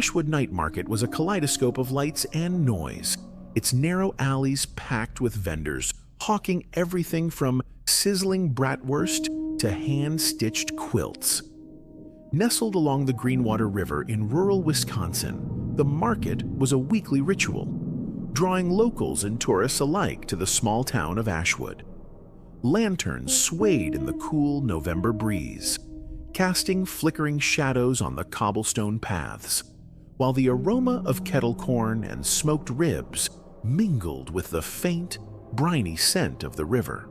Ashwood Night Market was a kaleidoscope of lights and noise, its narrow alleys packed with vendors, hawking everything from sizzling bratwurst to hand-stitched quilts. Nestled along the Greenwater River in rural Wisconsin, the market was a weekly ritual, drawing locals and tourists alike to the small town of Ashwood. Lanterns swayed in the cool November breeze, casting flickering shadows on the cobblestone paths, while the aroma of kettle corn and smoked ribs mingled with the faint, briny scent of the river.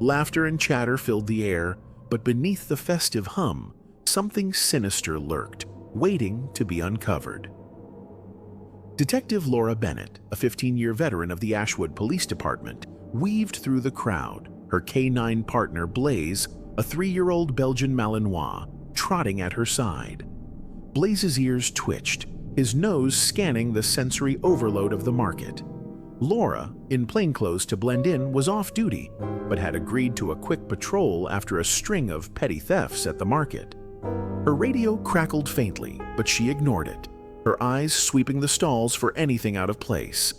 Laughter and chatter filled the air, but beneath the festive hum, something sinister lurked, waiting to be uncovered. Detective Laura Bennett, a 15-year veteran of the Ashwood Police Department, weaved through the crowd, her K9 partner Blaze, a 3-year-old Belgian Malinois, trotting at her side. Blaze's ears twitched, his nose scanning the sensory overload of the market. Laura, in plainclothes to blend in, was off duty, but had agreed to a quick patrol after a string of petty thefts at the market. Her radio crackled faintly, but she ignored it, her eyes sweeping the stalls for anything out of place.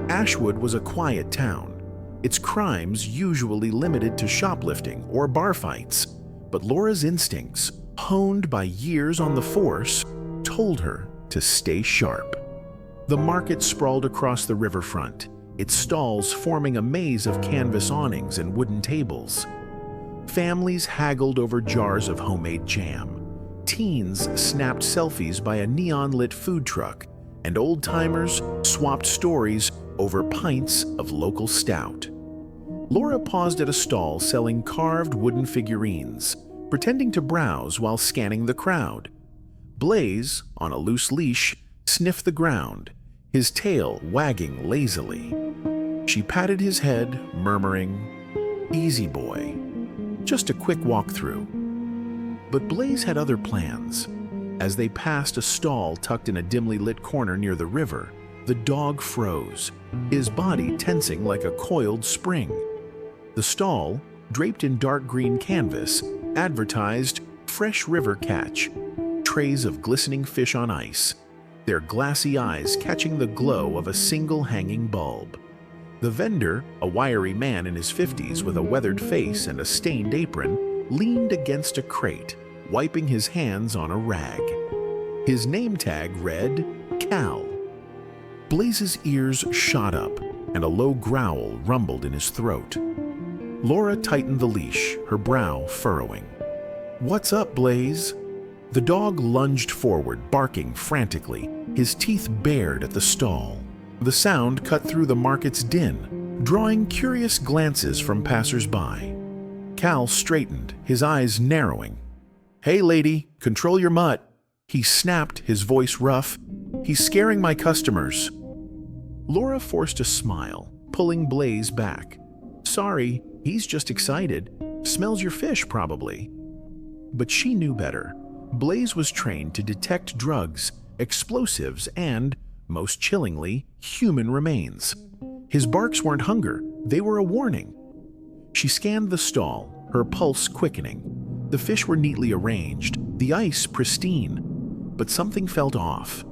Ashwood was a quiet town, its crimes usually limited to shoplifting or bar fights, but Laura's instincts, honed by years on the force, told her to stay sharp. The market sprawled across the riverfront, its stalls forming a maze of canvas awnings and wooden tables. Families haggled over jars of homemade jam. Teens snapped selfies by a neon-lit food truck, and old-timers swapped stories over pints of local stout. Laura paused at a stall selling carved wooden figurines, pretending to browse while scanning the crowd. Blaze, on a loose leash, sniffed the ground, his tail wagging lazily. She patted his head, murmuring, "Easy boy, just a quick walk-through." But Blaze had other plans. As they passed a stall tucked in a dimly lit corner near the river, the dog froze, his body tensing like a coiled spring. The stall, draped in dark green canvas, advertised fresh river catch, trays of glistening fish on ice, their glassy eyes catching the glow of a single hanging bulb. The vendor, a wiry man in his 50s with a weathered face and a stained apron, leaned against a crate, wiping his hands on a rag. His name tag read, "Cal." Blaze's ears shot up, and a low growl rumbled in his throat. Laura tightened the leash, her brow furrowing. "What's up, Blaze?" The dog lunged forward, barking frantically, his teeth bared at the stall. The sound cut through the market's din, drawing curious glances from passers-by. Cal straightened, his eyes narrowing. "Hey, lady, control your mutt," he snapped, his voice rough. "He's scaring my customers." Laura forced a smile, pulling Blaze back. "Sorry, he's just excited. Smells your fish, probably." But she knew better. Blaze was trained to detect drugs, explosives, and, most chillingly, human remains. His barks weren't hunger, they were a warning. She scanned the stall, her pulse quickening. The fish were neatly arranged, the ice pristine, but something felt off.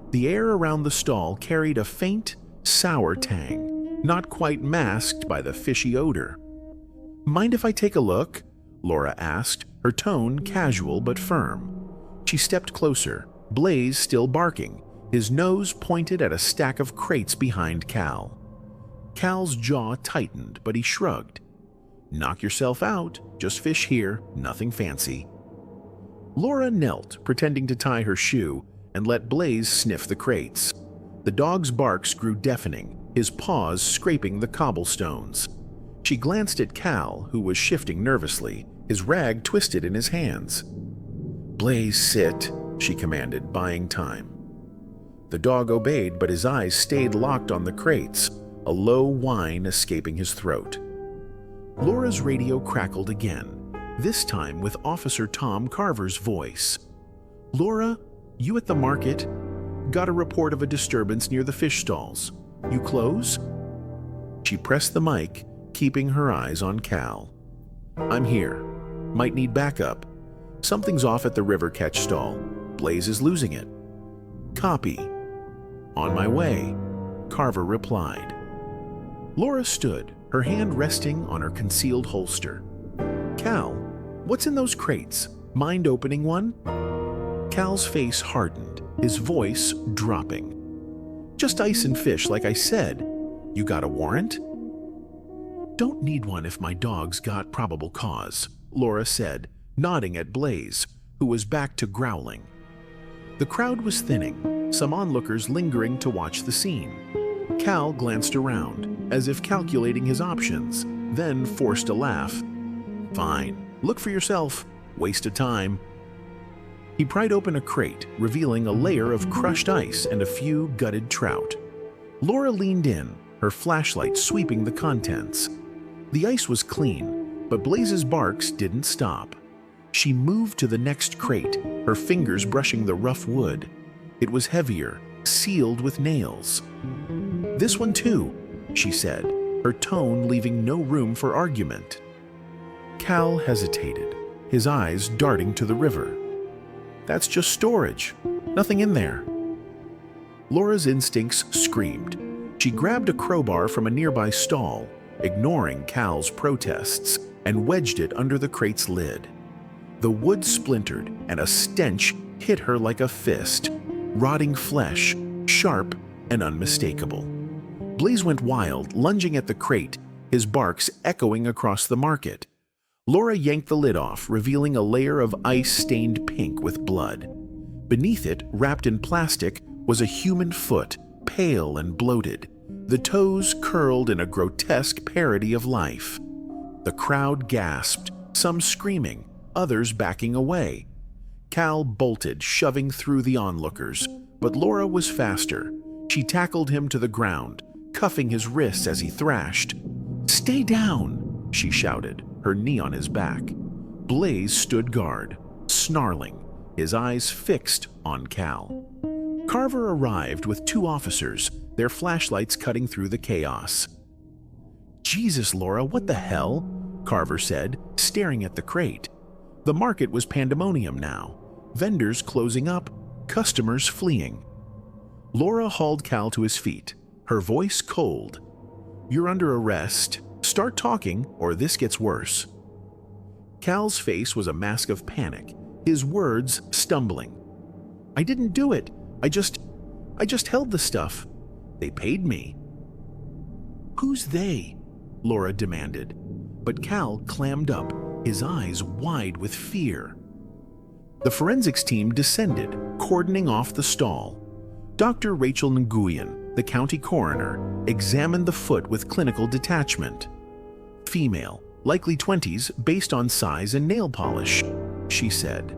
The air around the stall carried a faint, sour tang, not quite masked by the fishy odor. "Mind if I take a look?" Laura asked, her tone casual but firm. She stepped closer, Blaze still barking, his nose pointed at a stack of crates behind Cal. Cal's jaw tightened, but he shrugged. "Knock yourself out, just fish here, nothing fancy." Laura knelt, pretending to tie her shoe, and let Blaze sniff the crates. The dog's barks grew deafening, his paws scraping the cobblestones. She glanced at Cal, who was shifting nervously, his rag twisted in his hands. "Blaze, sit," she commanded, buying time. The dog obeyed, but his eyes stayed locked on the crates, a low whine escaping his throat. Laura's radio crackled again, this time with Officer Tom Carver's voice. "Laura, you at the market? Got a report of a disturbance near the fish stalls. You close?" She pressed the mic, keeping her eyes on Cal. "I'm here. Might need backup. Something's off at the river catch stall. Blaze is losing it." Copy. On my way, Carver replied. Laura stood, her hand resting on her concealed holster. Cal, what's in those crates? Mind opening one? Cal's face hardened, his voice dropping. Just ice and fish, like I said. You got a warrant? Don't need one if my dog's got probable cause, Laura said, nodding at Blaze, who was back to growling. The crowd was thinning, some onlookers lingering to watch the scene. Cal glanced around, as if calculating his options, then forced a laugh. Fine, look for yourself. Waste of time. He pried open a crate, revealing a layer of crushed ice and a few gutted trout. Laura leaned in, her flashlight sweeping the contents. The ice was clean, but Blaze's barks didn't stop. She moved to the next crate, her fingers brushing the rough wood. It was heavier, sealed with nails. This one too, she said, her tone leaving no room for argument. Cal hesitated, his eyes darting to the river. That's just storage. Nothing in there. Laura's instincts screamed. She grabbed a crowbar from a nearby stall, ignoring Cal's protests, and wedged it under the crate's lid. The wood splintered, and a stench hit her like a fist. Rotting flesh, sharp and unmistakable. Blaze went wild, lunging at the crate, his barks echoing across the market. Laura yanked the lid off, revealing a layer of ice-stained pink with blood. Beneath it, wrapped in plastic, was a human foot, pale and bloated, the toes curled in a grotesque parody of life. The crowd gasped, some screaming, others backing away. Cal bolted, shoving through the onlookers, but Laura was faster. She tackled him to the ground, cuffing his wrists as he thrashed. "Stay down!" she shouted, her knee on his back. Blaze stood guard, snarling, his eyes fixed on Cal. Carver arrived with two officers, their flashlights cutting through the chaos. "Jesus, Laura, what the hell?" Carver said, staring at the crate. The market was pandemonium now, vendors closing up, customers fleeing. Laura hauled Cal to his feet, her voice cold. "You're under arrest. Start talking, or this gets worse." Cal's face was a mask of panic, his words stumbling. "I didn't do it. I just held the stuff. They paid me." "Who's they?" Laura demanded, but Cal clammed up, his eyes wide with fear. The forensics team descended, cordoning off the stall. Dr. Rachel Nguyen, the county coroner, examined the foot with clinical detachment. "Female, likely 20s based on size and nail polish," she said.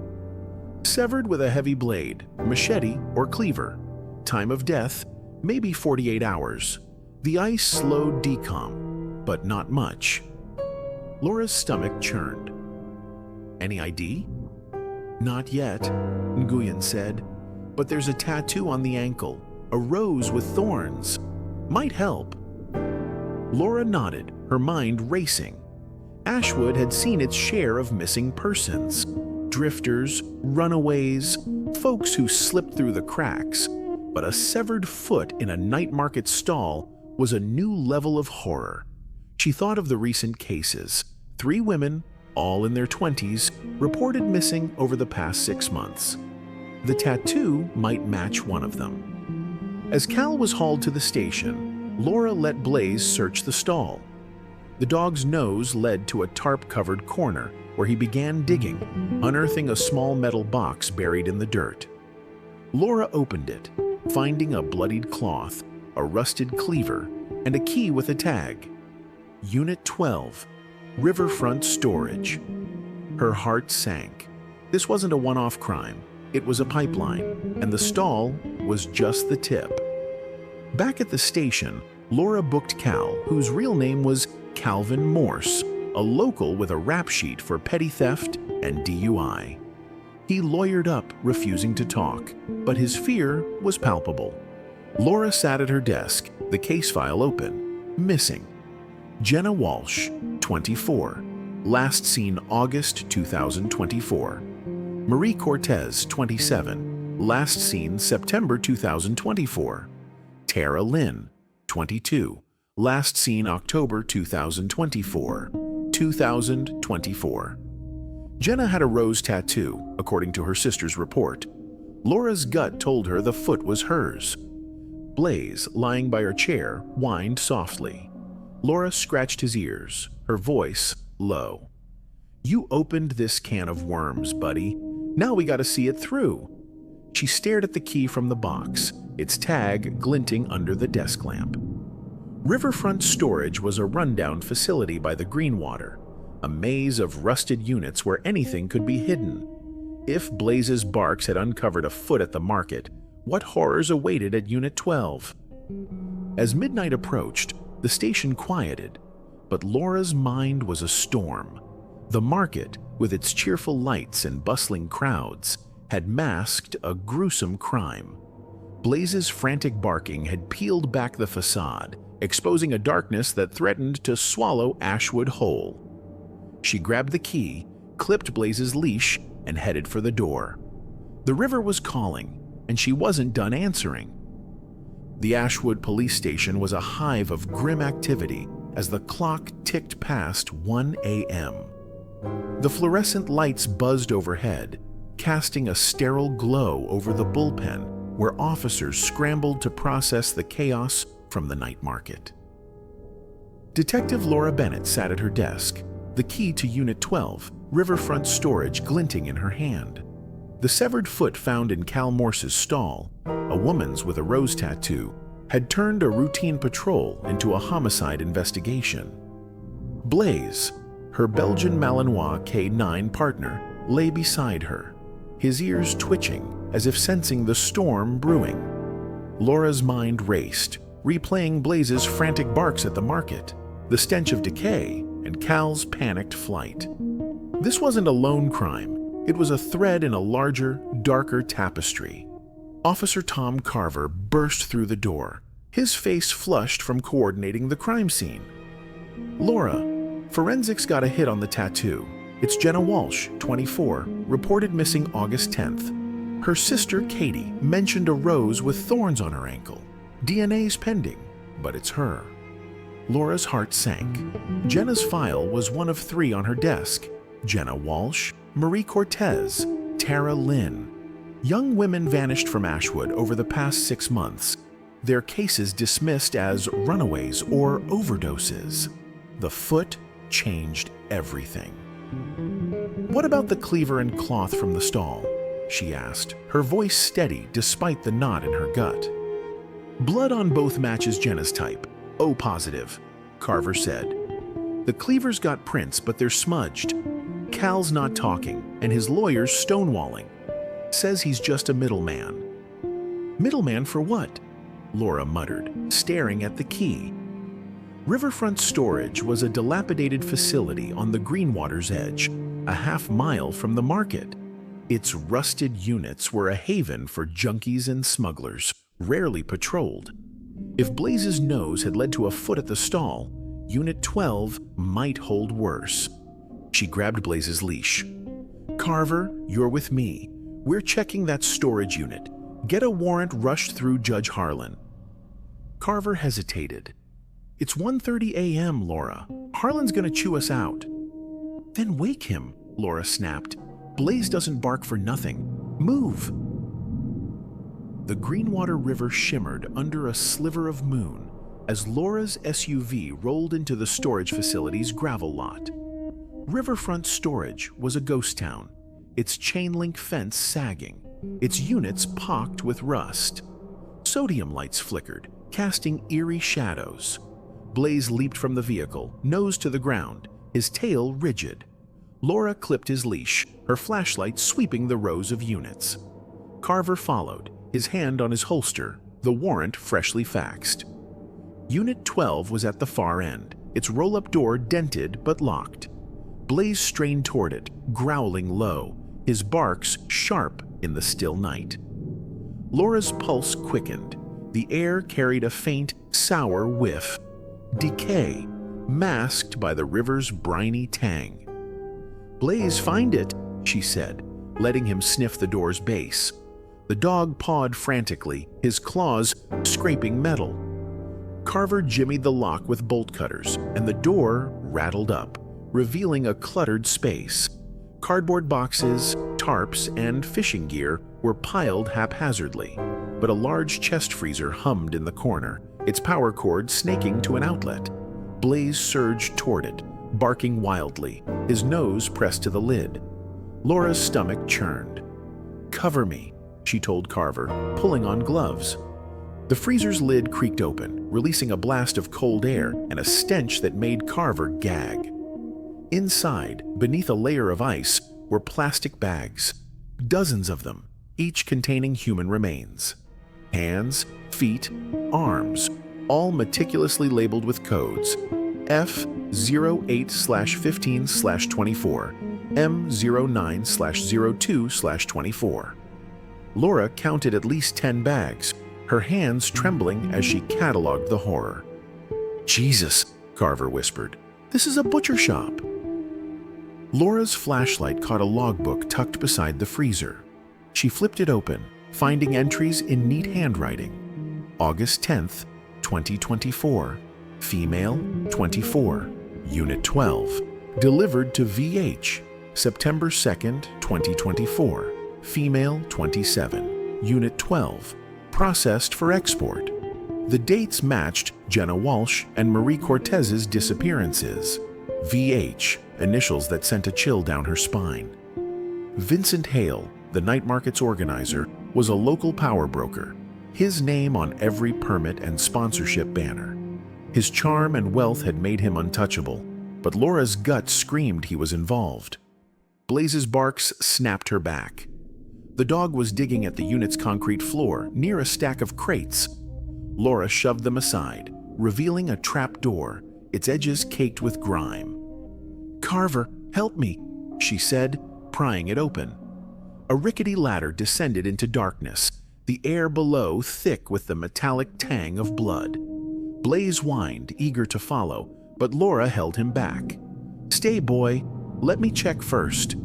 "Severed with a heavy blade, machete, or cleaver. Time of death, maybe 48 hours. The ice slowed decom, but not much." Laura's stomach churned. "Any ID?" "Not yet," Nguyen said, "but there's a tattoo on the ankle, a rose with thorns. Might help." Laura nodded, her mind racing. Ashwood had seen its share of missing persons. Drifters, runaways, folks who slipped through the cracks. But a severed foot in a night market stall was a new level of horror. She thought of the recent cases. 3 women, all in their 20s, reported missing over the past 6 months. The tattoo might match one of them. As Cal was hauled to the station, Laura let Blaze search the stall. The dog's nose led to a tarp-covered corner where he began digging, unearthing a small metal box buried in the dirt. Laura opened it, finding a bloodied cloth, a rusted cleaver, and a key with a tag. Unit 12, Riverfront Storage. Her heart sank. This wasn't a one-off crime. It was a pipeline, and the stall was just the tip. Back at the station, Laura booked Cal, whose real name was Calvin Morse, a local with a rap sheet for petty theft and DUI. He lawyered up, refusing to talk, but his fear was palpable. Laura sat at her desk, the case file open. Missing: Jenna Walsh, 24, last seen August 2024. Marie Cortez, 27, last seen September 2024. Tara Lynn, 22, last seen October 2024. 2024. Jenna had a rose tattoo, according to her sister's report. Laura's gut told her the foot was hers. Blaze, lying by her chair, whined softly. Laura scratched his ears, her voice low. "You opened this can of worms, buddy. Now we gotta see it through." She stared at the key from the box, its tag glinting under the desk lamp. Riverfront Storage was a rundown facility by the Greenwater, a maze of rusted units where anything could be hidden. If Blaze's barks had uncovered a foot at the market, what horrors awaited at Unit 12? As midnight approached, the station quieted, but Laura's mind was a storm. The market, with its cheerful lights and bustling crowds, had masked a gruesome crime. Blaze's frantic barking had peeled back the facade, exposing a darkness that threatened to swallow Ashwood whole. She grabbed the key, clipped Blaze's leash, and headed for the door. The river was calling, and she wasn't done answering. The Ashwood police station was a hive of grim activity as the clock ticked past 1 a.m. The fluorescent lights buzzed overhead, casting a sterile glow over the bullpen where officers scrambled to process the chaos from the night market. Detective Laura Bennett sat at her desk, the key to Unit 12, Riverfront Storage, glinting in her hand. The severed foot found in Cal Morse's stall, a woman's with a rose tattoo, had turned a routine patrol into a homicide investigation. Blaze, her Belgian Malinois K9 partner, lay beside her, his ears twitching as if sensing the storm brewing. Laura's mind raced, replaying Blaze's frantic barks at the market, the stench of decay, and Cal's panicked flight. This wasn't a lone crime. It was a thread in a larger, darker tapestry. Officer Tom Carver burst through the door, his face flushed from coordinating the crime scene. "Laura, forensics got a hit on the tattoo. It's Jenna Walsh, 24, reported missing August 10th. Her sister, Katie, mentioned a rose with thorns on her ankle. DNA's pending, but it's her." Laura's heart sank. Jenna's file was one of 3 on her desk: Jenna Walsh, Marie Cortez, Tara Lynn. Young women vanished from Ashwood over the past 6 months, their cases dismissed as runaways or overdoses. The foot changed everything. "What about the cleaver and cloth from the stall?" she asked, her voice steady despite the knot in her gut. "Blood on both matches Jenna's type. O positive," Carver said. "The cleaver's got prints, but they're smudged. Cal's not talking, and his lawyer's stonewalling. Says he's just a middleman." "Middleman for what?" Laura muttered, staring at the key. Riverfront Storage was a dilapidated facility on the Greenwater's edge, a half-mile from the market. Its rusted units were a haven for junkies and smugglers, rarely patrolled. If Blaze's nose had led to a foot at the stall, Unit 12 might hold worse. She grabbed Blaze's leash. "Carver, you're with me. We're checking that storage unit. Get a warrant rushed through Judge Harlan." Carver hesitated. "It's 1:30 a.m., Laura. Harlan's gonna chew us out." "Then wake him," Laura snapped. "Blaze doesn't bark for nothing. Move." The Greenwater River shimmered under a sliver of moon as Laura's SUV rolled into the storage facility's gravel lot. Riverfront Storage was a ghost town, its chain-link fence sagging, its units pocked with rust. Sodium lights flickered, casting eerie shadows. Blaze leaped from the vehicle, nose to the ground, his tail rigid. Laura clipped his leash, her flashlight sweeping the rows of units. Carver followed, his hand on his holster, the warrant freshly faxed. Unit 12 was at the far end, its roll-up door dented but locked. Blaze strained toward it, growling low, his barks sharp in the still night. Laura's pulse quickened. The air carried a faint, sour whiff. Decay, masked by the river's briny tang. "Blaze, find it," she said, letting him sniff the door's base. The dog pawed frantically, his claws scraping metal. Carver jimmied the lock with bolt cutters, and the door rattled up, revealing a cluttered space. Cardboard boxes, tarps, and fishing gear were piled haphazardly, but a large chest freezer hummed in the corner, its power cord snaking to an outlet. Blaze surged toward it, barking wildly, his nose pressed to the lid. Laura's stomach churned. "Cover me," she told Carver, pulling on gloves. The freezer's lid creaked open, releasing a blast of cold air and a stench that made Carver gag. Inside, beneath a layer of ice, were plastic bags, dozens of them, each containing human remains. Hands, feet, arms, all meticulously labeled with codes: F08/15/24, M09/02/24. Laura counted at least 10 bags, her hands trembling as she cataloged the horror. "Jesus," Carver whispered, "this is a butcher shop." Laura's flashlight caught a logbook tucked beside the freezer. She flipped it open, finding entries in neat handwriting. August 10th, 2024. Female, 24. Unit 12. Delivered to VH. September 2nd, 2024. Female, 27. Unit 12. Processed for export. The dates matched Jenna Walsh and Marie Cortez's disappearances. VH, initials that sent a chill down her spine. Vincent Hale, the night market's organizer, was a local power broker, his name on every permit and sponsorship banner. His charm and wealth had made him untouchable, but Laura's gut screamed he was involved. Blaze's barks snapped her back. The dog was digging at the unit's concrete floor near a stack of crates. Laura shoved them aside, revealing a trap door, its edges caked with grime. "Carver, help me," she said, prying it open. A rickety ladder descended into darkness, the air below thick with the metallic tang of blood. Blaze whined, eager to follow, but Laura held him back. "Stay, boy. Let me check first."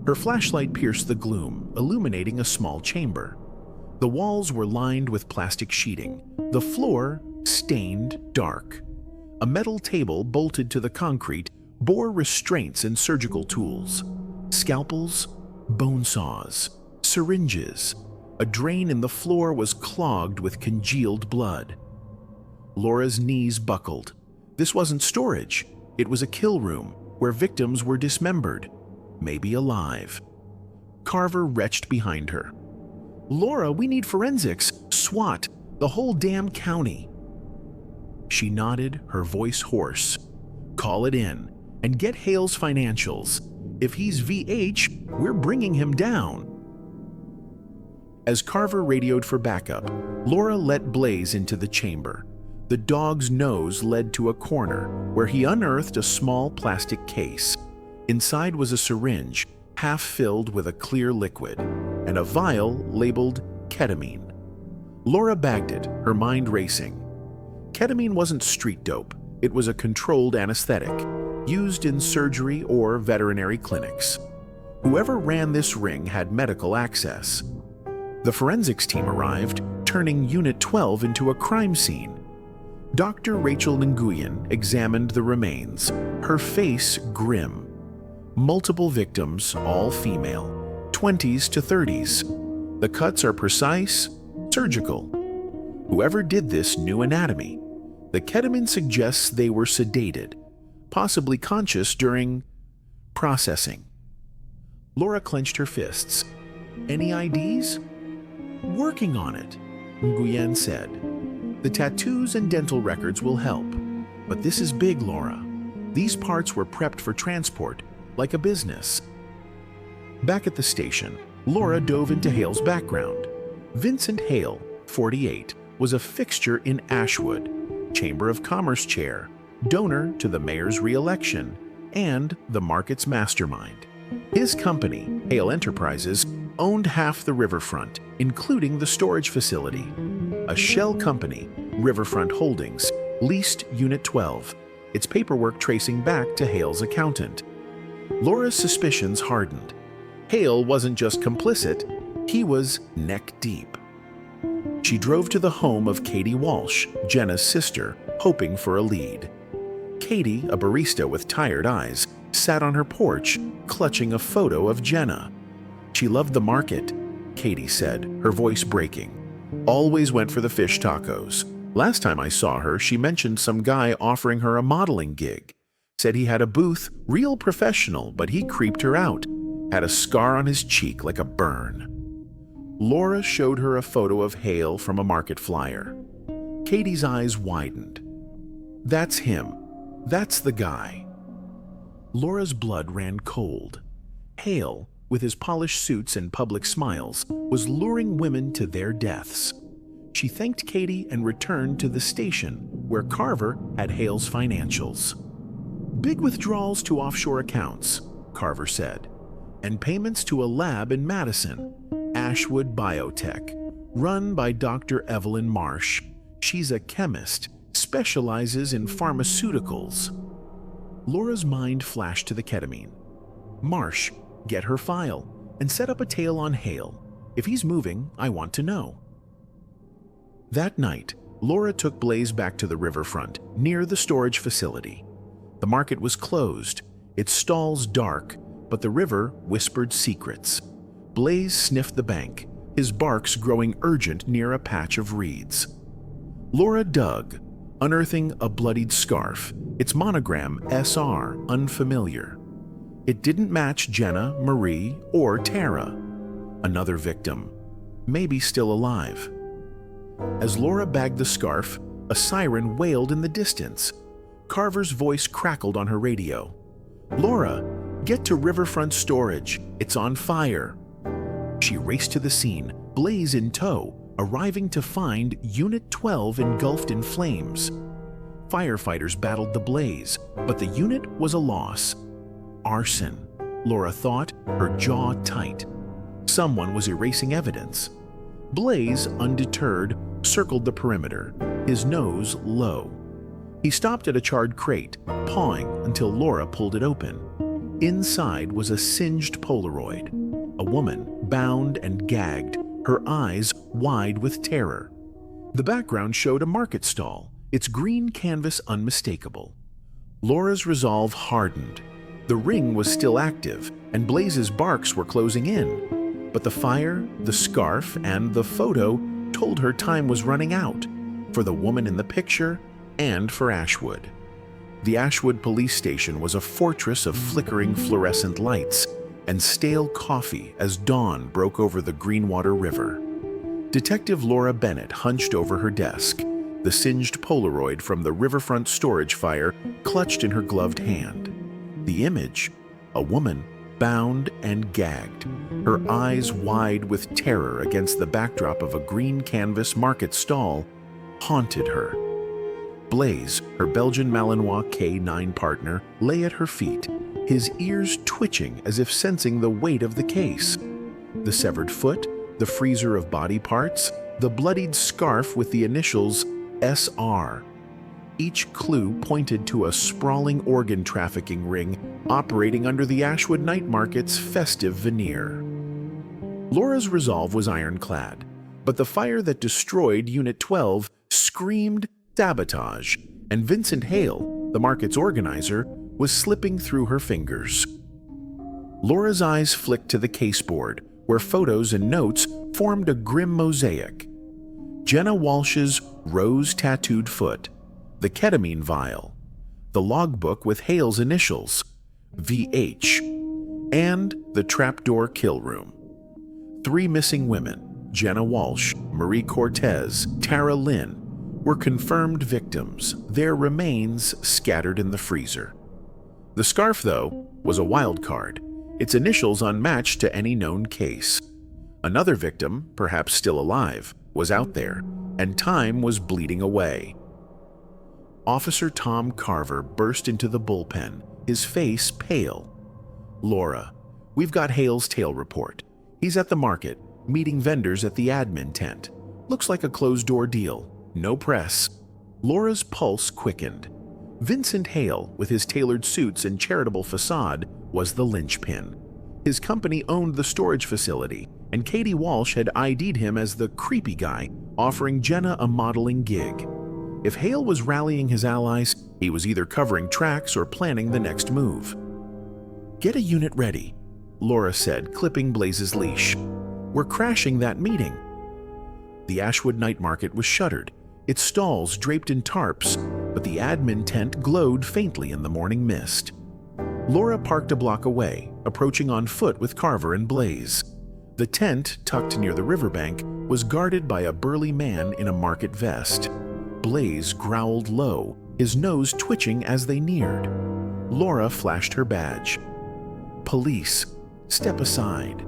Her flashlight pierced the gloom, illuminating a small chamber. The walls were lined with plastic sheeting, the floor stained dark. A metal table bolted to the concrete bore restraints and surgical tools: scalpels, bone saws, syringes. A drain in the floor was clogged with congealed blood. Laura's knees buckled. This wasn't storage. It was a kill room where victims were dismembered, maybe alive. Carver retched behind her. "Laura, we need forensics, SWAT, the whole damn county." She nodded, her voice hoarse. "Call it in, and get Hale's financials. If he's VH, we're bringing him down." As Carver radioed for backup, Laura let Blaze into the chamber. The dog's nose led to a corner where he unearthed a small plastic case. Inside was a syringe, half filled with a clear liquid, and a vial labeled ketamine. Laura bagged it, her mind racing. Ketamine wasn't street dope. It was a controlled anesthetic, used in surgery or veterinary clinics. Whoever ran this ring had medical access. The forensics team arrived, turning Unit 12 into a crime scene. Dr. Rachel Nguyen examined the remains, her face grim. Multiple victims, all female, 20s to 30s. The cuts are precise, surgical. Whoever did this knew anatomy. The ketamine suggests they were sedated, possibly conscious during processing. Laura clenched her fists. "Any IDs?" "Working on it," Nguyen said. "The tattoos and dental records will help. But this is big, Laura. These parts were prepped for transport, like a business." Back at the station, Laura dove into Hale's background. Vincent Hale, 48, was a fixture in Ashwood, Chamber of Commerce chair, donor to the mayor's re-election, and the market's mastermind. His company, Hale Enterprises, owned half the riverfront, including the storage facility. A shell company, Riverfront Holdings, leased Unit 12, its paperwork tracing back to Hale's accountant. Laura's suspicions hardened. Hale wasn't just complicit, He was neck deep. She drove to the home of Katie Walsh, Jenna's sister, hoping for a lead. Katie, a barista with tired eyes, sat on her porch, clutching a photo of Jenna. She loved the market, Katie said, her voice breaking. Always went for the fish tacos. Last time I saw her, she mentioned some guy offering her a modeling gig. Said he had a booth, real professional, but he creeped her out. Had a scar on his cheek like a burn. Laura showed her a photo of Hale from a market flyer. Katie's eyes widened. That's him. That's the guy. Laura's blood ran cold. Hale, with his polished suits and public smiles, was luring women to their deaths. She thanked Katie and returned to the station, where Carver had Hale's financials. Big withdrawals to offshore accounts, Carver said, and payments to a lab in Madison, Ashwood Biotech, run by Dr. Evelyn Marsh. She's a chemist, specializes in pharmaceuticals. Laura's mind flashed to the ketamine. Marsh, get her file, and set up a tail on Hale. If he's moving, I want to know. That night, Laura took Blaze back to the riverfront, near the storage facility. The market was closed, its stalls dark, but the river whispered secrets. Blaze sniffed the bank, his barks growing urgent near a patch of reeds. Laura dug, unearthing a bloodied scarf, its monogram SR unfamiliar. It didn't match Jenna, Marie, or Tara. Another victim, maybe still alive. As Laura bagged the scarf, a siren wailed in the distance. Carver's voice crackled on her radio. Laura, get to riverfront storage. It's on fire. She raced to the scene, Blaze in tow, arriving to find Unit 12 engulfed in flames. Firefighters battled the blaze, but the unit was a loss. Arson, Laura thought, her jaw tight. Someone was erasing evidence. Blaze, undeterred, circled the perimeter, his nose low. He stopped at a charred crate, pawing until Laura pulled it open. Inside was a singed Polaroid, a woman bound and gagged, her eyes wide with terror. The background showed a market stall, its green canvas unmistakable. Laura's resolve hardened. The ring was still active, and Blaze's barks were closing in. But the fire, the scarf, and the photo told her time was running out, for the woman in the picture and for Ashwood. The Ashwood police station was a fortress of flickering fluorescent lights and stale coffee as dawn broke over the Greenwater River. Detective Laura Bennett hunched over her desk, the singed Polaroid from the riverfront storage fire clutched in her gloved hand. The image, a woman bound and gagged, her eyes wide with terror against the backdrop of a green canvas market stall, haunted her. Blaze, her Belgian Malinois K9 partner, lay at her feet, his ears twitching as if sensing the weight of the case. The severed foot, the freezer of body parts, the bloodied scarf with the initials SR. Each clue pointed to a sprawling organ trafficking ring operating under the Ashwood Night Market's festive veneer. Laura's resolve was ironclad, but the fire that destroyed Unit 12 screamed sabotage, and Vincent Hale, the market's organizer, was slipping through her fingers. Laura's eyes flicked to the caseboard, where photos and notes formed a grim mosaic. Jenna Walsh's rose-tattooed foot, the ketamine vial, the logbook with Hale's initials, VH, and the trapdoor kill room. 3 missing women, Jenna Walsh, Marie Cortez, Tara Lynn, were confirmed victims, their remains scattered in the freezer. The scarf, though, was a wild card, its initials unmatched to any known case. Another victim, perhaps still alive, was out there, and time was bleeding away. Officer Tom Carver burst into the bullpen, his face pale. Laura, we've got Hale's tail report. He's at the market, meeting vendors at the admin tent. Looks like a closed-door deal. No press. Laura's pulse quickened. Vincent Hale, with his tailored suits and charitable facade, was the linchpin. His company owned the storage facility, and Katie Walsh had ID'd him as the creepy guy, offering Jenna a modeling gig. If Hale was rallying his allies, he was either covering tracks or planning the next move. "Get a unit ready," Laura said, clipping Blaze's leash. "We're crashing that meeting." The Ashwood Night Market was shuttered, its stalls draped in tarps, but the admin tent glowed faintly in the morning mist. Laura parked a block away, approaching on foot with Carver and Blaze. The tent, tucked near the riverbank, was guarded by a burly man in a market vest. Blaze growled low, his nose twitching as they neared. Laura flashed her badge. "Police, step aside."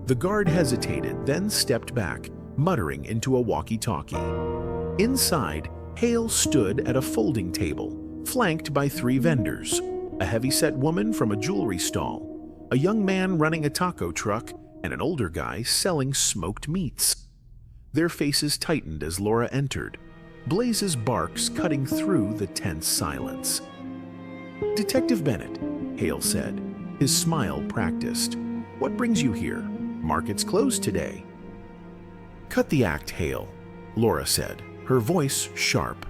The guard hesitated, then stepped back, muttering into a walkie-talkie. Inside, Hale stood at a folding table, flanked by 3 vendors: a heavy-set woman from a jewelry stall, a young man running a taco truck, and an older guy selling smoked meats. Their faces tightened as Laura entered, Blaze's barks cutting through the tense silence. "Detective Bennett," Hale said, his smile practiced. "What brings you here? Market's closed today." "Cut the act, Hale," Laura said, her voice sharp.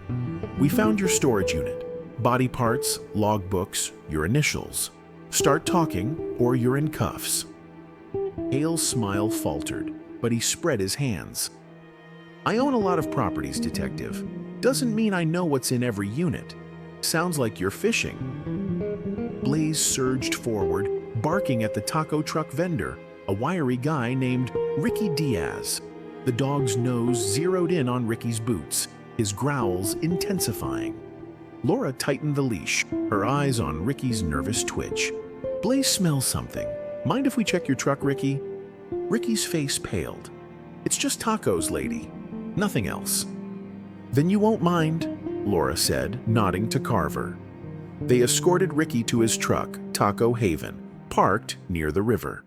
"We found your storage unit. Body parts, logbooks, your initials. Start talking, or you're in cuffs." Hale's smile faltered, but he spread his hands. "I own a lot of properties, Detective. Doesn't mean I know what's in every unit. Sounds like you're fishing." Blaze surged forward, barking at the taco truck vendor, a wiry guy named Ricky Diaz. The dog's nose zeroed in on Ricky's boots, his growls intensifying. Laura tightened the leash, her eyes on Ricky's nervous twitch. "Blaze smells something. Mind if we check your truck, Ricky?" Ricky's face paled. "It's just tacos, lady. Nothing else." "Then you won't mind," Laura said, nodding to Carver. They escorted Ricky to his truck, Taco Haven, parked near the river.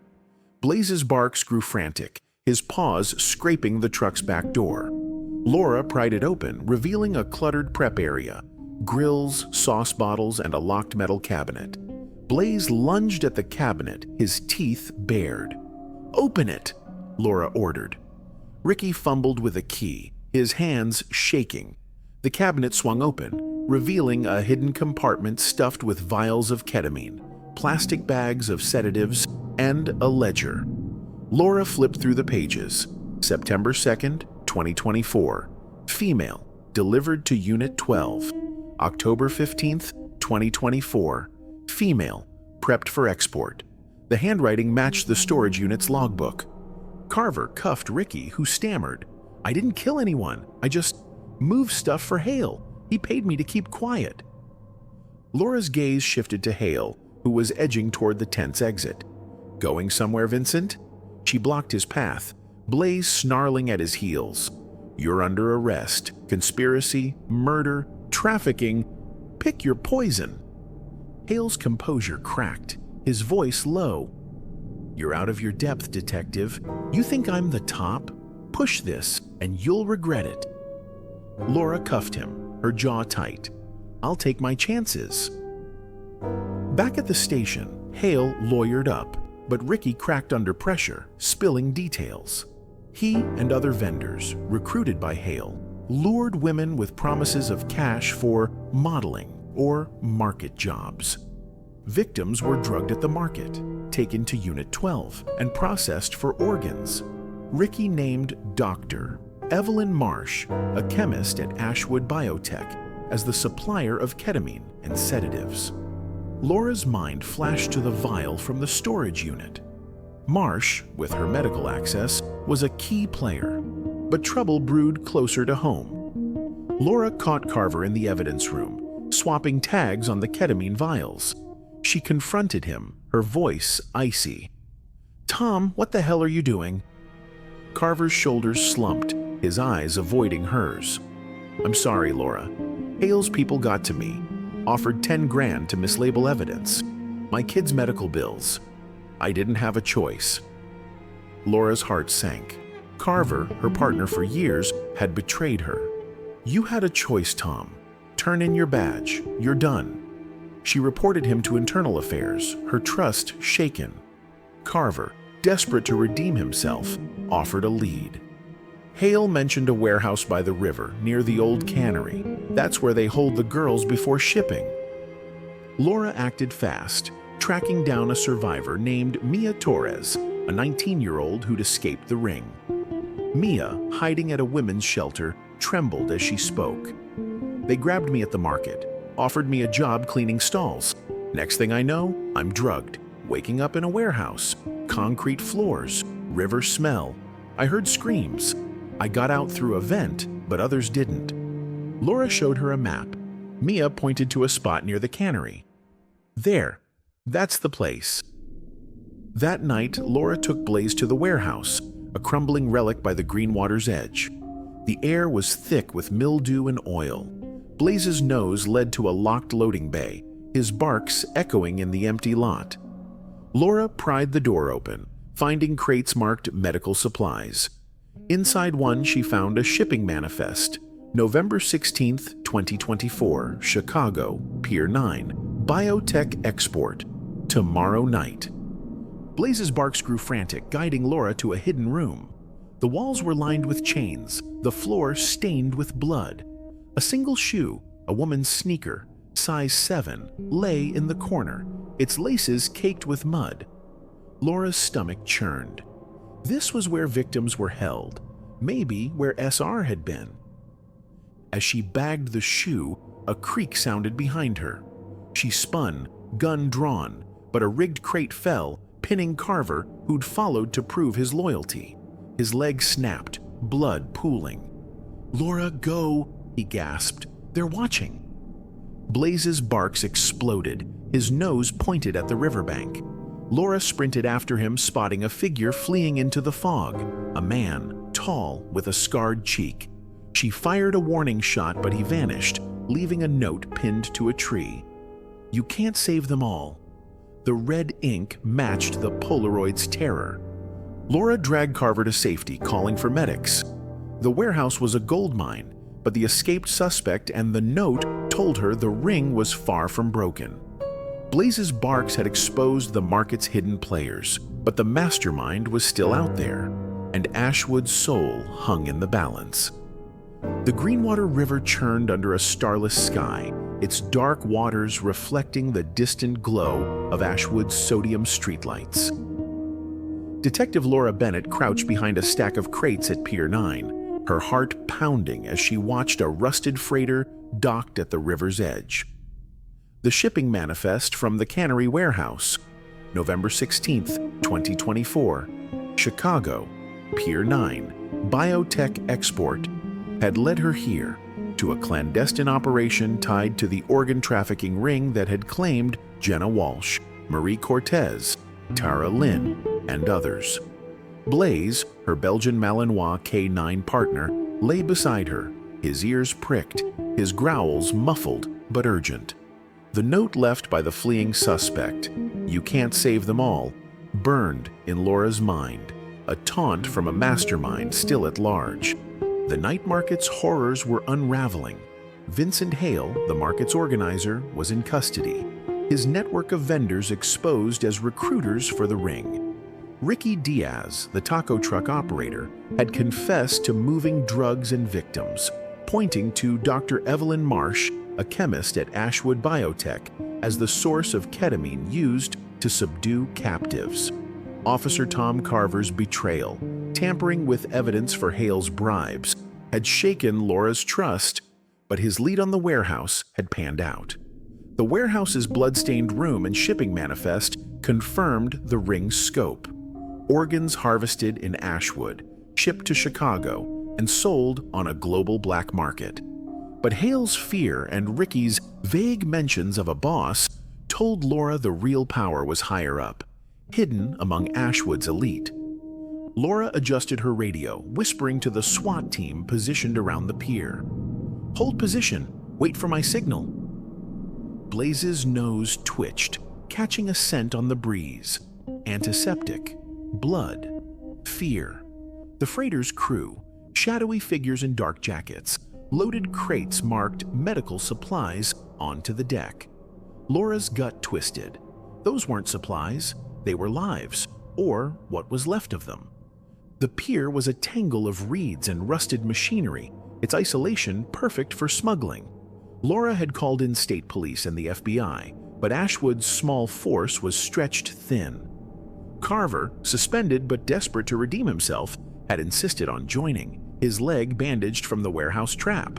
Blaze's barks grew frantic, his paws scraping the truck's back door. Laura pried it open, revealing a cluttered prep area, grills, sauce bottles, and a locked metal cabinet. Blaze lunged at the cabinet, his teeth bared. "Open it," Laura ordered. Ricky fumbled with a key, his hands shaking. The cabinet swung open, revealing a hidden compartment stuffed with vials of ketamine, plastic bags of sedatives, and a ledger. Laura flipped through the pages. September 2nd, 2024. Female, delivered to Unit 12. October 15th, 2024. Female, prepped for export. The handwriting matched the storage unit's logbook. Carver cuffed Ricky, who stammered, "I didn't kill anyone. I just moved stuff for Hale. He paid me to keep quiet." Laura's gaze shifted to Hale, who was edging toward the tent's exit. "Going somewhere, Vincent?" She blocked his path, Blaze snarling at his heels. "You're under arrest. Conspiracy, murder, trafficking. Pick your poison." Hale's composure cracked, his voice low. "You're out of your depth, Detective. You think I'm the top? Push this, and you'll regret it." Laura cuffed him, her jaw tight. "I'll take my chances." Back at the station, Hale lawyered up, but Ricky cracked under pressure, spilling details. He and other vendors, recruited by Hale, lured women with promises of cash for modeling or market jobs. Victims were drugged at the market, taken to Unit 12, and processed for organs. Ricky named Dr. Evelyn Marsh, a chemist at Ashwood Biotech, as the supplier of ketamine and sedatives. Laura's mind flashed to the vial from the storage unit. Marsh, with her medical access, was a key player, but trouble brewed closer to home. Laura caught Carver in the evidence room, swapping tags on the ketamine vials. She confronted him, her voice icy. "Tom, what the hell are you doing?" Carver's shoulders slumped, his eyes avoiding hers. "I'm sorry, Laura. Hale's people got to me, offered 10 grand to mislabel evidence. My kid's medical bills. I didn't have a choice." Laura's heart sank. Carver, her partner for years, had betrayed her. "You had a choice, Tom. Turn in your badge. You're done." She reported him to Internal Affairs, her trust shaken. Carver, desperate to redeem himself, offered a lead. Hale mentioned a warehouse by the river near the old cannery. That's where they hold the girls before shipping. Laura acted fast, tracking down a survivor named Mia Torres, a 19-year-old who'd escaped the ring. Mia, hiding at a women's shelter, trembled as she spoke. They grabbed me at the market, offered me a job cleaning stalls. Next thing I know, I'm drugged, waking up in a warehouse, concrete floors, river smell. I heard screams. I got out through a vent, but others didn't. Laura showed her a map. Mia pointed to a spot near the cannery. There, that's the place. That night, Laura took Blaze to the warehouse, a crumbling relic by the Greenwater's edge. The air was thick with mildew and oil. Blaze's nose led to a locked loading bay, his barks echoing in the empty lot. Laura pried the door open, finding crates marked medical supplies. Inside one, she found a shipping manifest. November 16th, 2024, Chicago, Pier 9, biotech export. Tomorrow night. Blaze's barks grew frantic, guiding Laura to a hidden room. The walls were lined with chains, the floor stained with blood. A single shoe, a woman's sneaker, size 7, lay in the corner, its laces caked with mud. Laura's stomach churned. This was where victims were held, maybe where SR had been. As she bagged the shoe, a creak sounded behind her. She spun, gun drawn, but a rigged crate fell, pinning Carver, who'd followed to prove his loyalty. His leg snapped, blood pooling. "Laura, go," he gasped. "They're watching." Blaze's barks exploded, his nose pointed at the riverbank. Laura sprinted after him, spotting a figure fleeing into the fog, a man, tall, with a scarred cheek. She fired a warning shot, but he vanished, leaving a note pinned to a tree. "You can't save them all." The red ink matched the Polaroid's terror. Laura dragged Carver to safety, calling for medics. The warehouse was a gold mine, but the escaped suspect and the note told her the ring was far from broken. Blaze's barks had exposed the market's hidden players, but the mastermind was still out there, and Ashwood's soul hung in the balance. The Greenwater River churned under a starless sky, its dark waters reflecting the distant glow of Ashwood's sodium streetlights. Detective Laura Bennett crouched behind a stack of crates at Pier 9, her heart pounding as she watched a rusted freighter docked at the river's edge. The shipping manifest from the cannery warehouse, November 16th, 2024, Chicago, Pier 9, biotech export, had led her here, to a clandestine operation tied to the organ trafficking ring that had claimed Jenna Walsh, Marie Cortez, Tara Lynn, and others. Blaze, her Belgian Malinois K9 partner, lay beside her, his ears pricked, his growls muffled but urgent. The note left by the fleeing suspect, "You can't save them all," burned in Laura's mind, a taunt from a mastermind still at large. The night market's horrors were unraveling. Vincent Hale, the market's organizer, was in custody, his network of vendors exposed as recruiters for the ring. Ricky Diaz, the taco truck operator, had confessed to moving drugs and victims, pointing to Dr. Evelyn Marsh, a chemist at Ashwood Biotech, as the source of ketamine used to subdue captives. Officer Tom Carver's betrayal, tampering with evidence for Hale's bribes, had shaken Laura's trust, but his lead on the warehouse had panned out. The warehouse's blood-stained room and shipping manifest confirmed the ring's scope. Organs harvested in Ashwood, shipped to Chicago, and sold on a global black market. But Hale's fear and Ricky's vague mentions of a boss told Laura the real power was higher up, hidden among Ashwood's elite. Laura adjusted her radio, whispering to the SWAT team positioned around the pier. "Hold position. Wait for my signal." Blaze's nose twitched, catching a scent on the breeze. Antiseptic. Blood. Fear. The freighter's crew, shadowy figures in dark jackets, loaded crates marked medical supplies onto the deck. Laura's gut twisted. Those weren't supplies. They were lives. or what was left of them. The pier was a tangle of reeds and rusted machinery, its isolation perfect for smuggling. Laura had called in state police and the FBI, but Ashwood's small force was stretched thin. Carver, suspended but desperate to redeem himself, had insisted on joining, his leg bandaged from the warehouse trap.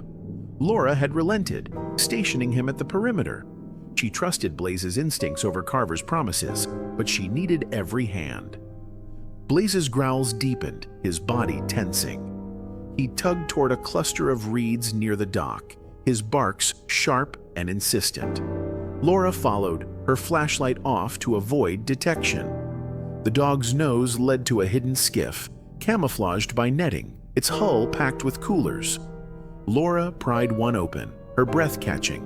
Laura had relented, stationing him at the perimeter. She trusted Blaze's instincts over Carver's promises, but she needed every hand. Blaze's growls deepened, his body tensing. He tugged toward a cluster of reeds near the dock, his barks sharp and insistent. Laura followed, her flashlight off to avoid detection. The dog's nose led to a hidden skiff, camouflaged by netting, its hull packed with coolers. Laura pried one open, her breath catching.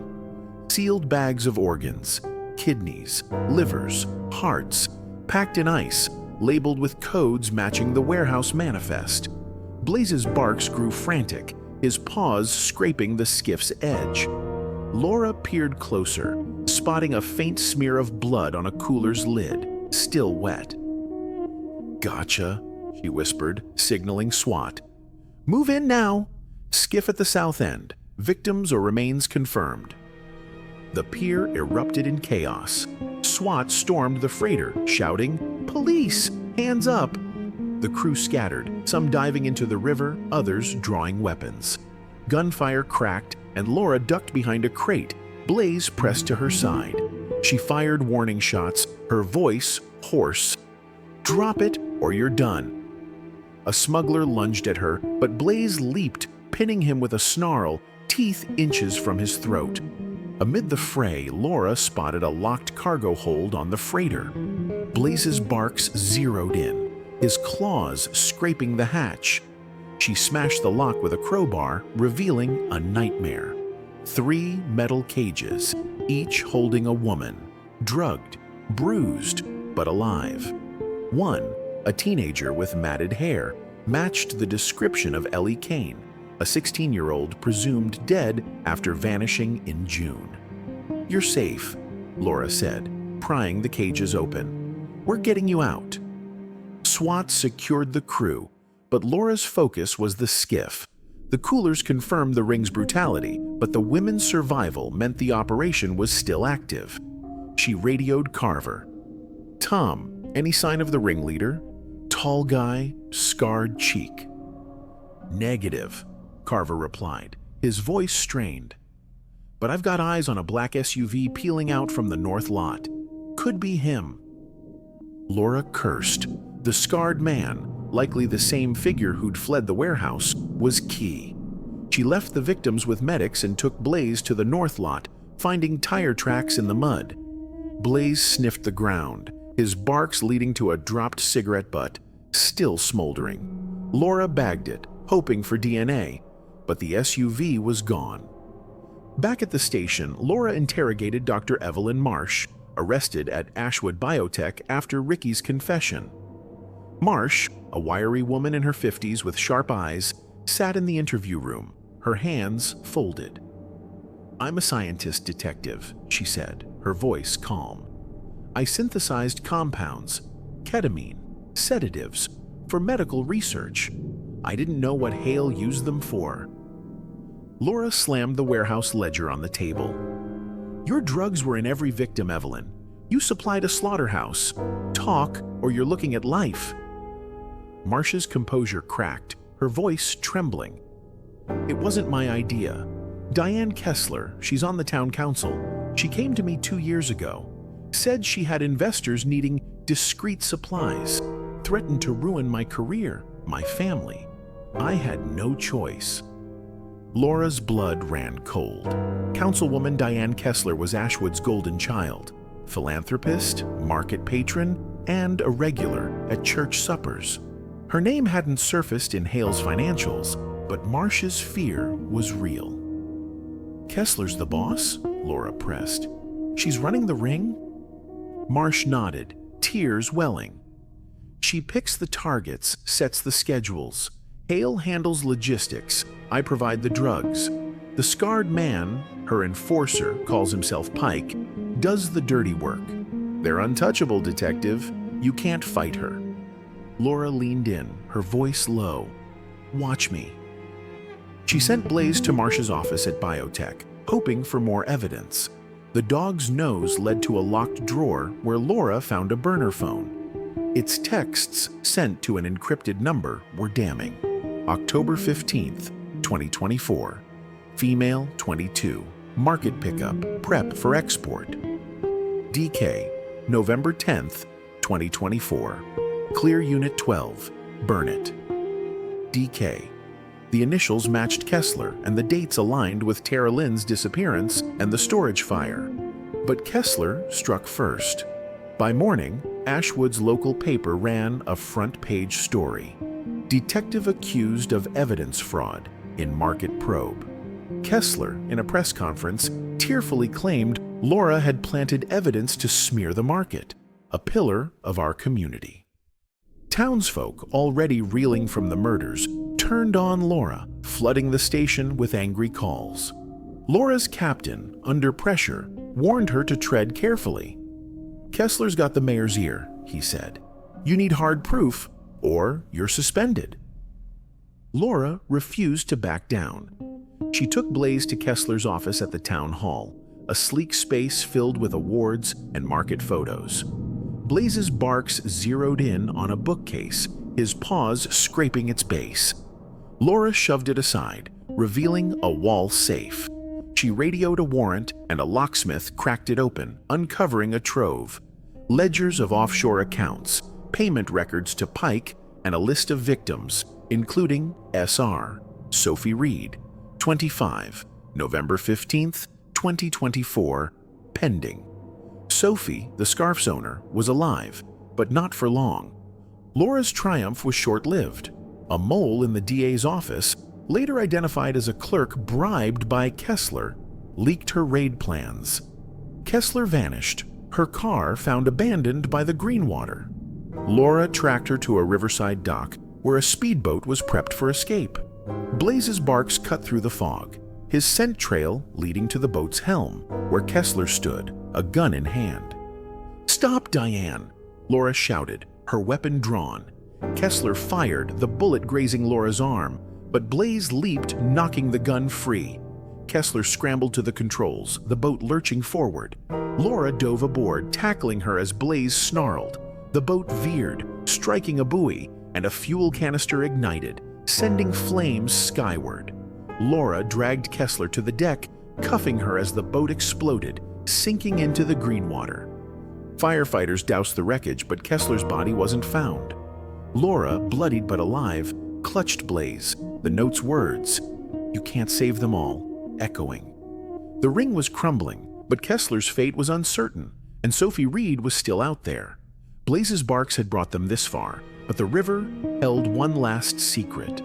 Sealed bags of organs, kidneys, livers, hearts, packed in ice, labeled with codes matching the warehouse manifest. Blaze's barks grew frantic, his paws scraping the skiff's edge. Laura peered closer, spotting a faint smear of blood on a cooler's lid, still wet. "Gotcha," she whispered, signaling SWAT. "Move in now." Skiff at the south end. Victims or remains confirmed. The pier erupted in chaos. SWAT stormed the freighter, shouting, "Police! Hands up!" The crew scattered, some diving into the river, others drawing weapons. Gunfire cracked, and Laura ducked behind a crate. Blaze pressed to her side. She fired warning shots, her voice hoarse. "Drop it, or you're done." A smuggler lunged at her, but Blaze leaped, pinning him with a snarl, teeth inches from his throat. Amid the fray, Laura spotted a locked cargo hold on the freighter. Blaze's barks zeroed in, his claws scraping the hatch. She smashed the lock with a crowbar, revealing a nightmare. 3 metal cages, each holding a woman, drugged, bruised, but alive. One, a teenager with matted hair, matched the description of Ellie Kane, a 16-year-old presumed dead after vanishing in June. "You're safe," Laura said, prying the cages open. "We're getting you out." SWAT secured the crew, but Laura's focus was the skiff. The coolers confirmed the ring's brutality, but the women's survival meant the operation was still active. She radioed Carver. "Tom, any sign of the ringleader? Tall guy, scarred cheek." "Negative," Carver replied, his voice strained. "But I've got eyes on a black SUV peeling out from the north lot. Could be him." Laura cursed. The scarred man, likely the same figure who'd fled the warehouse, was key. She left the victims with medics and took Blaze to the north lot, finding tire tracks in the mud. Blaze sniffed the ground, his barks leading to a dropped cigarette butt, still smoldering. Laura bagged it, hoping for DNA, but the SUV was gone. Back at the station, Laura interrogated Dr. Evelyn Marsh, arrested at Ashwood Biotech after Ricky's confession. Marsh, a wiry woman in her 50s with sharp eyes, sat in the interview room, her hands folded. "I'm a scientist detective," she said, her voice calm. "I synthesized compounds, ketamine, sedatives, for medical research. I didn't know what Hale used them for." Laura slammed the warehouse ledger on the table. "Your drugs were in every victim, Evelyn. You supplied a slaughterhouse. Talk, or you're looking at life." Marsh's composure cracked, her voice trembling. "It wasn't my idea. Diane Kessler, she's on the town council. She came to me 2 years ago. Said she had investors needing discreet supplies. Threatened to ruin my career, my family. I had no choice." Laura's blood ran cold. Councilwoman Diane Kessler was Ashwood's golden child, philanthropist, market patron, and a regular at church suppers. Her name hadn't surfaced in Hale's financials, but Marsh's fear was real. "Kessler's the boss?" Laura pressed. "She's running the ring?" Marsh nodded, tears welling. "She picks the targets, sets the schedules. Hale handles logistics. I provide the drugs. The scarred man, her enforcer, calls himself Pike, does the dirty work. They're untouchable, detective. You can't fight her." Laura leaned in, her voice low. "Watch me." She sent Blaze to Marsh's office at Biotech, hoping for more evidence. The dog's nose led to a locked drawer where Laura found a burner phone. Its texts, sent to an encrypted number, were damning. October 15th, 2024. Female, 22. Market pickup, prep for export. DK, November 10th, 2024. Clear Unit 12, burn it. DK. The initials matched Kessler, and the dates aligned with Tara Lynn's disappearance and the storage fire. But Kessler struck first. By morning, Ashwood's local paper ran a front-page story. Detective accused of evidence fraud in market probe. Kessler, in a press conference, tearfully claimed Laura had planted evidence to smear the market, a pillar of our community. Townsfolk, already reeling from the murders, turned on Laura, flooding the station with angry calls. Laura's captain, under pressure, warned her to tread carefully. "Kessler's got the mayor's ear," he said. "You need hard proof, or you're suspended." Laura refused to back down. She took Blaze to Kessler's office at the town hall, a sleek space filled with awards and market photos. Blaze's barks zeroed in on a bookcase, his paws scraping its base. Laura shoved it aside, revealing a wall safe. She radioed a warrant, and a locksmith cracked it open, uncovering a trove. Ledgers of offshore accounts, payment records to Pike, and a list of victims, including SR, Sophie Reed, 25, November 15th, 2024, pending. Sophie, the scarf's owner, was alive, but not for long. Laura's triumph was short-lived. A mole in the DA's office, later identified as a clerk bribed by Kessler, leaked her raid plans. Kessler vanished, her car found abandoned by the Greenwater. Laura tracked her to a riverside dock where a speedboat was prepped for escape. Blaze's barks cut through the fog, his scent trail leading to the boat's helm, where Kessler stood, a gun in hand. "Stop, Diane!" Laura shouted, her weapon drawn. Kessler fired, the bullet grazing Laura's arm, but Blaze leaped, knocking the gun free. Kessler scrambled to the controls, the boat lurching forward. Laura dove aboard, tackling her as Blaze snarled. The boat veered, striking a buoy, and a fuel canister ignited, sending flames skyward. Laura dragged Kessler to the deck, cuffing her as the boat exploded, sinking into the Greenwater. Firefighters doused the wreckage, but Kessler's body wasn't found. Laura, bloodied but alive, clutched Blaze, the note's words, "You can't save them all," echoing. The ring was crumbling, but Kessler's fate was uncertain, and Sophie Reed was still out there. Blaze's barks had brought them this far, but the river held one last secret.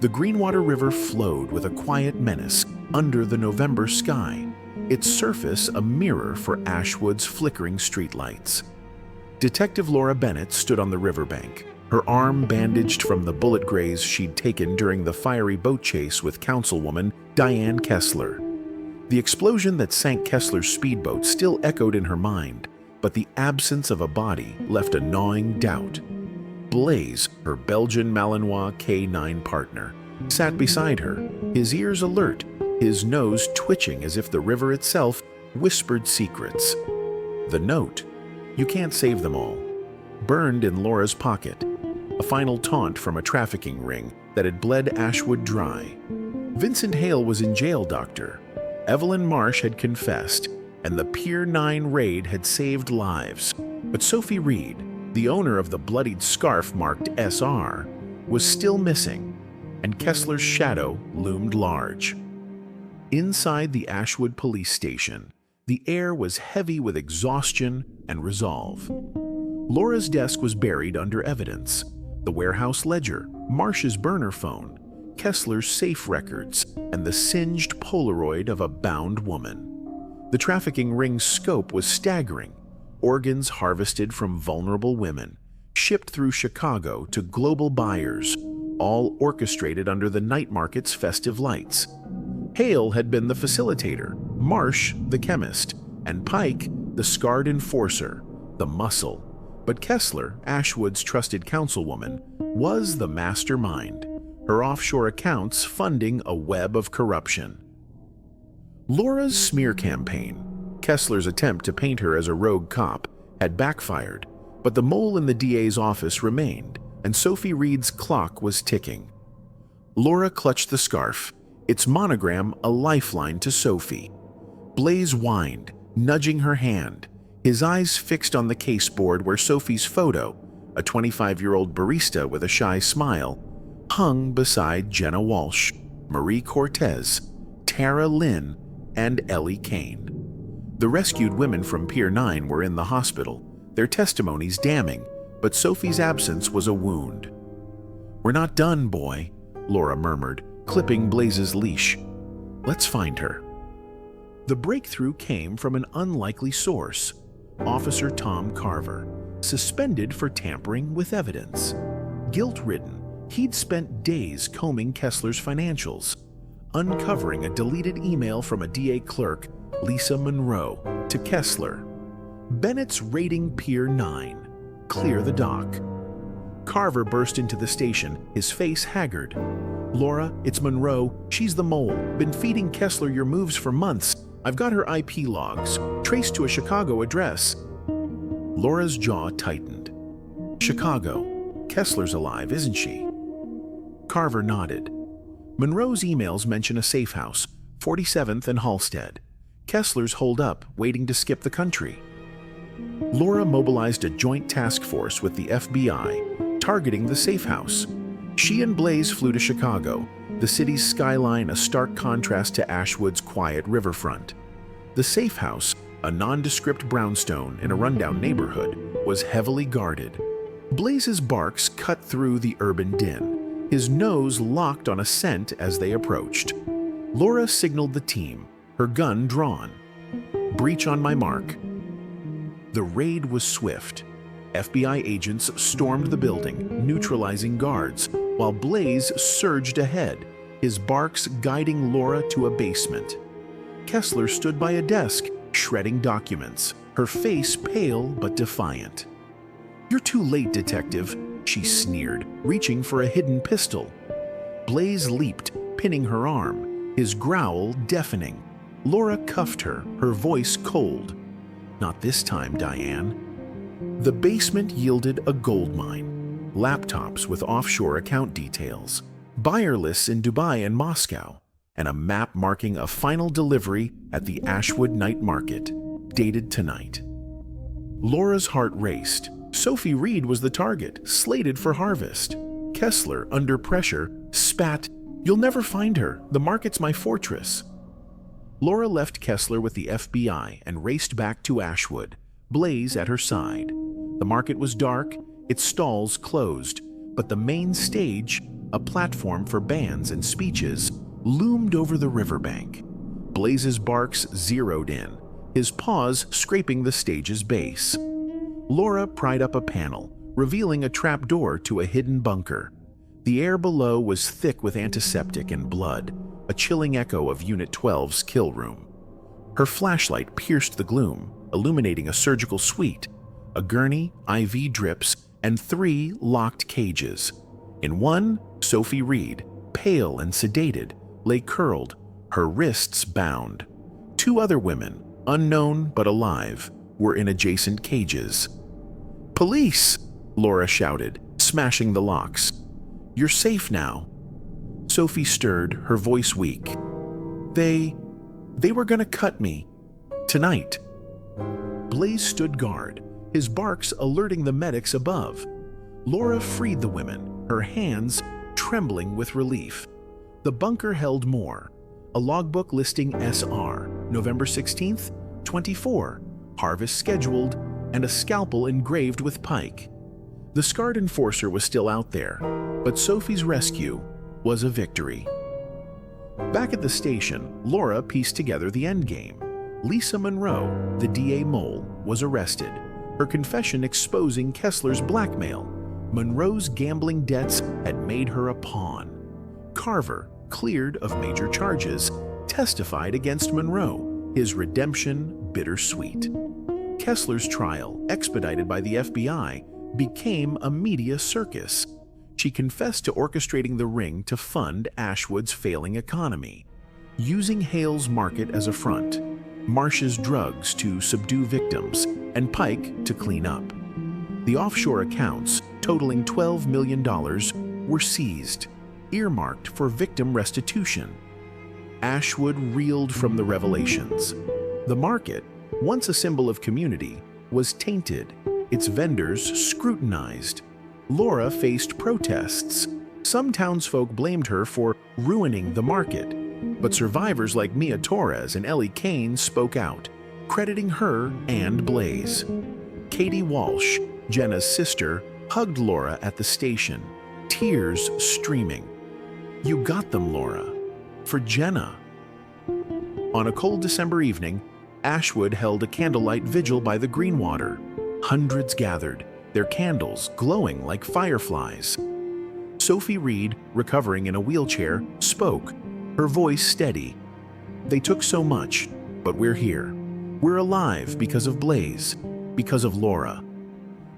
The Greenwater River flowed with a quiet menace under the November sky, its surface a mirror for Ashwood's flickering streetlights. Detective Laura Bennett stood on the riverbank, her arm bandaged from the bullet graze she'd taken during the fiery boat chase with councilwoman Diane Kessler. The explosion that sank Kessler's speedboat still echoed in her mind, but the absence of a body left a gnawing doubt. Blaze, her Belgian Malinois K9 partner, sat beside her, his ears alert, his nose twitching as if the river itself whispered secrets. The note, "You can't save them all," burned in Laura's pocket, a final taunt from a trafficking ring that had bled Ashwood dry. Vincent Hale was in jail, Doctor. Evelyn Marsh had confessed, and the Pier 9 raid had saved lives. But Sophie Reed, the owner of the bloodied scarf marked SR, was still missing, and Kessler's shadow loomed large. Inside the Ashwood police station, the air was heavy with exhaustion and resolve. Laura's desk was buried under evidence: the warehouse ledger, Marsh's burner phone, Kessler's safe records, and the singed Polaroid of a bound woman. The trafficking ring's scope was staggering: organs harvested from vulnerable women, shipped through Chicago to global buyers, all orchestrated under the night market's festive lights. Hale had been the facilitator, Marsh the chemist, and Pike the scarred enforcer, the muscle. But Kessler, Ashwood's trusted councilwoman, was the mastermind, her offshore accounts funding a web of corruption. Laura's smear campaign, Kessler's attempt to paint her as a rogue cop, had backfired, but the mole in the DA's office remained, and Sophie Reed's clock was ticking. Laura clutched the scarf, its monogram a lifeline to Sophie. Blaze whined, nudging her hand, his eyes fixed on the caseboard where Sophie's photo, a 25-year-old barista with a shy smile, hung beside Jenna Walsh, Marie Cortez, Tara Lynn, and Ellie Kane. The rescued women from Pier 9 were in the hospital, their testimonies damning, but Sophie's absence was a wound. "We're not done, boy," Laura murmured, clipping Blaze's leash. "Let's find her." The breakthrough came from an unlikely source, Officer Tom Carver, suspended for tampering with evidence. Guilt-ridden, he'd spent days combing Kessler's financials, uncovering a deleted email from a DA clerk, Lisa Monroe, to Kessler. "Bennett's raiding Pier 9. Clear the dock." Carver burst into the station, his face haggard. "Laura, it's Monroe. She's the mole. Been feeding Kessler your moves for months. I've got her IP logs, traced to a Chicago address." Laura's jaw tightened. "Chicago. Kessler's alive, isn't she?" Carver nodded. Monroe's emails mention a safe house, 47th and Halstead. Kessler's holed up, waiting to skip the country. Laura mobilized a joint task force with the FBI, targeting the safe house. She and Blaze flew to Chicago, the city's skyline a stark contrast to Ashwood's quiet riverfront. The safe house, a nondescript brownstone in a rundown neighborhood, was heavily guarded. Blaze's barks cut through the urban din, his nose locked on a scent as they approached. Laura signaled the team, her gun drawn. "Breach on my mark." The raid was swift. FBI agents stormed the building, neutralizing guards, while Blaze surged ahead, his barks guiding Laura to a basement. Kessler stood by a desk, shredding documents, her face pale but defiant. "You're too late, detective," she sneered, reaching for a hidden pistol. Blaze leaped, pinning her arm, his growl deafening. Laura cuffed her, her voice cold. "Not this time, Diane." The basement yielded a gold mine, laptops with offshore account details, buyer lists in Dubai and Moscow, and a map marking a final delivery at the Ashwood Night Market, dated tonight. Laura's heart raced. Sophie Reed was the target, slated for harvest. Kessler, under pressure, spat, "You'll never find her. The market's my fortress." Laura left Kessler with the FBI and raced back to Ashwood, Blaze at her side. The market was dark, its stalls closed, but the main stage, a platform for bands and speeches, loomed over the riverbank. Blaze's barks zeroed in, his paws scraping the stage's base. Laura pried up a panel, revealing a trapdoor to a hidden bunker. The air below was thick with antiseptic and blood, a chilling echo of Unit 12's kill room. Her flashlight pierced the gloom, illuminating a surgical suite, a gurney, IV drips, and 3 locked cages. In one, Sophie Reed, pale and sedated, lay curled, her wrists bound. 2 other women, unknown but alive, were in adjacent cages. "Police!" Laura shouted, smashing the locks. "You're safe now." Sophie stirred, her voice weak. They were gonna cut me. Tonight." Blaze stood guard, his barks alerting the medics above. Laura freed the women, her hands trembling with relief. The bunker held more. A logbook listing SR, November 16th, 24, harvest scheduled, and a scalpel engraved with pike. The scarred enforcer was still out there, but Sophie's rescue was a victory. Back at the station, Laura pieced together the endgame. Lisa Monroe, the DA mole, was arrested, her confession exposing Kessler's blackmail. Monroe's gambling debts had made her a pawn. Carver, cleared of major charges, testified against Monroe, his redemption bittersweet. Kessler's trial, expedited by the FBI, became a media circus. She confessed to orchestrating the ring to fund Ashwood's failing economy, using Hale's market as a front, Marsh's drugs to subdue victims, and Pike to clean up. The offshore accounts, totaling $12 million, were seized, earmarked for victim restitution. Ashwood reeled from the revelations. The market, once a symbol of community, was tainted, its vendors scrutinized. Laura faced protests. Some townsfolk blamed her for ruining the market, but survivors like Mia Torres and Ellie Kane spoke out, crediting her and Blaze. Katie Walsh, Jenna's sister, hugged Laura at the station, tears streaming. "You got them, Laura." For Jenna. On a cold December evening, Ashwood held a candlelight vigil by the Greenwater. Hundreds gathered, their candles glowing like fireflies. Sophie Reed, recovering in a wheelchair, spoke, her voice steady. "They took so much, but we're here. We're alive because of Blaze, because of Laura."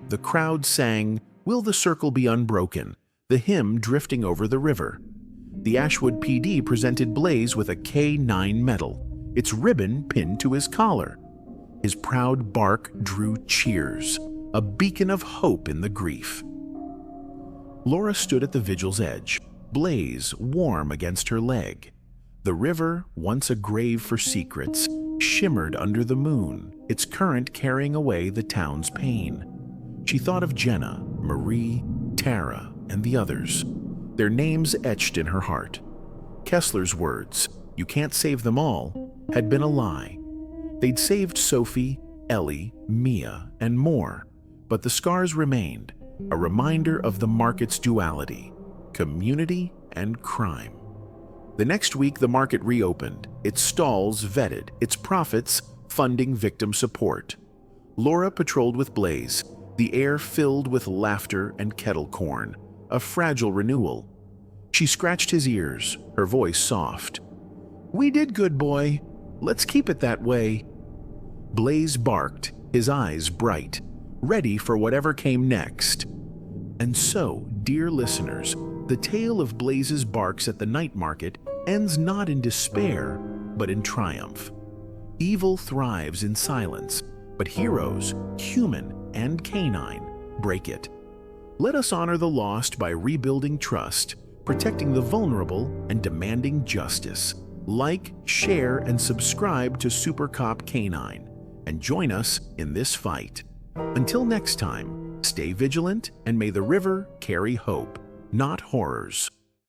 The crowd sang, "Will the Circle Be Unbroken?" the hymn drifting over the river. The Ashwood PD presented Blaze with a K9 medal, its ribbon pinned to his collar. His proud bark drew cheers, a beacon of hope in the grief. Laura stood at the vigil's edge, Blaze warm against her leg. The river, once a grave for secrets, shimmered under the moon, its current carrying away the town's pain. She thought of Jenna, Marie, Tara, and the others, their names etched in her heart. Kessler's words, "You can't save them all," had been a lie. They'd saved Sophie, Ellie, Mia, and more, but the scars remained, a reminder of the market's duality, community and crime. The next week, the market reopened, its stalls vetted, its profits funding victim support. Laura patrolled with Blaze, the air filled with laughter and kettle corn, a fragile renewal. She scratched his ears, her voice soft. "We did good, boy. Let's keep it that way." Blaze barked, his eyes bright, ready for whatever came next. And so, dear listeners, the tale of Blaze's barks at the night market ends not in despair, but in triumph. Evil thrives in silence, but heroes, human and canine, break it. Let us honor the lost by rebuilding trust, protecting the vulnerable, and demanding justice. Like, share, and subscribe to Super Cop Canine, and join us in this fight. Until next time, stay vigilant, and may the river carry hope, not horrors.